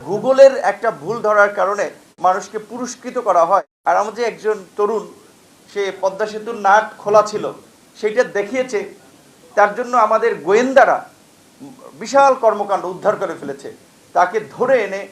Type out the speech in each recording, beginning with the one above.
গুগলের একটা ভুল ধরার কারণে মানুষকে পুরস্কৃত করা হয়। আর আমাদের একজন তরুণ, সে পদ্মা সেতুর নাট খোলা ছিল সেইটা দেখিয়েছে, তার জন্য আমাদের গোয়েন্দারা বিশাল কর্মকাণ্ড উদ্ধার করে ফেলেছে। তাকে ধরে এনে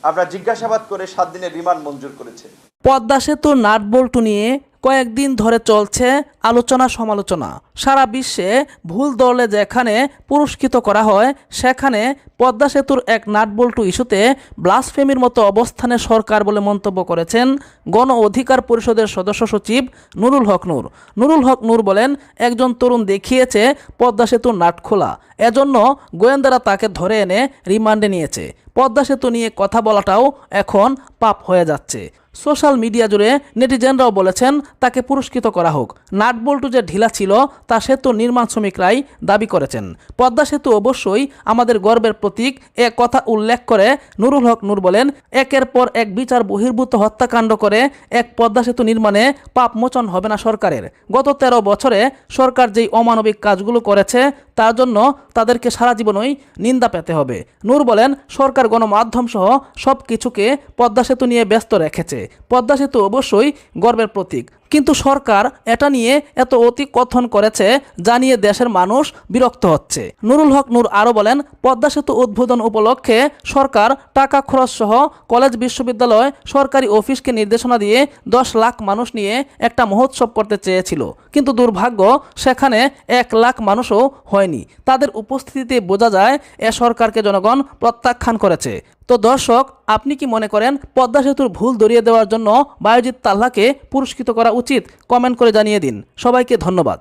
আমরা জিজ্ঞাসাবাদ করে 7 দিনের রিমান্ড মঞ্জুর করেছে। পদ্মা সেতুর নাট বল্টু নিয়ে কয়েকদিন ধরে চলছে আলোচনা সমালোচনা। সারা বিশ্বে ভুল ধরলে যেখানে পুরস্কৃত করা হয়, সেখানে পদ্মা সেতুর এক নাট বল্টু ইস্যুতে ব্লাসফেমির মতো অবস্থানে সরকার বলে মন্তব্য করেছেন গণ অধিকার পরিষদের সদস্য সচিব নুরুল হক নূর। নুরুল হক নূর বলেন, একজন তরুণ দেখিয়েছে পদ্মা সেতুর নাট খোলা, এজন্য গোয়েন্দারা তাকে ধরে এনে রিমান্ডে নিয়েছে। পদ্মা সেতু নিয়ে কথা বলাটাও এখন পাপ হয়ে যাচ্ছে। সোশ্যাল মিডিয়া জুড়ে নেটিজেনরাও বলেছেন তাকে পুরস্কৃত করা হোক। নাট বল্টু যে ঢিলা ছিল তা সেতু নির্মাণ শ্রমিকরাই দাবি করেছেন। পদ্মা সেতু অবশ্যই আমাদের গর্বের প্রতীক, এ কথা উল্লেখ করে নুরুল হক নূর বলেন, একের পর এক বিচার বহির্ভূত হত্যাকাণ্ড করে এক পদ্মা সেতু নির্মাণে পাপ মোচন হবে না সরকারের। গত 13 বছরে সরকার যেই অমানবিক কাজগুলো করেছে তার জন্য তাদেরকে সারা জীবনই নিন্দা পেতে হবে। নূর বলেন, সরকার গণমাধ্যম সহ সব কিছুকে পদ্মা সেতু নিয়ে ব্যস্ত রেখেছে। পদ্মা সেতু অবশ্যই গর্বের প্রতীক, কিন্তু সরকার এটা নিয়ে এত অতিকথন করেছে যা নিয়ে দেশের মানুষ বিরক্ত হচ্ছে। নুরুল হক নূর আরও বলেন, পদ্মা সেতু উদ্বোধন উপলক্ষে সরকার টাকা খরচ সহ কলেজ বিশ্ববিদ্যালয় সরকারি অফিসকে নির্দেশনা দিয়ে 10 লাখ মানুষ নিয়ে একটা মহোৎসব করতে চেয়েছিল, কিন্তু দুর্ভাগ্য সেখানে 1 লাখ মানুষও হয়নি। তাদের উপস্থিতিতে বোঝা যায় এ সরকারকে জনগণ প্রত্যাখ্যান করেছে। তো দর্শক, আপনি কি মনে করেন পদ্মা সেতুর ভুল ধরিয়ে দেওয়ার জন্য বায়েজিদ তাল্লাকে পুরস্কৃত করা উচিত? কমেন্ট করে জানিয়ে দিন। সবাইকে ধন্যবাদ।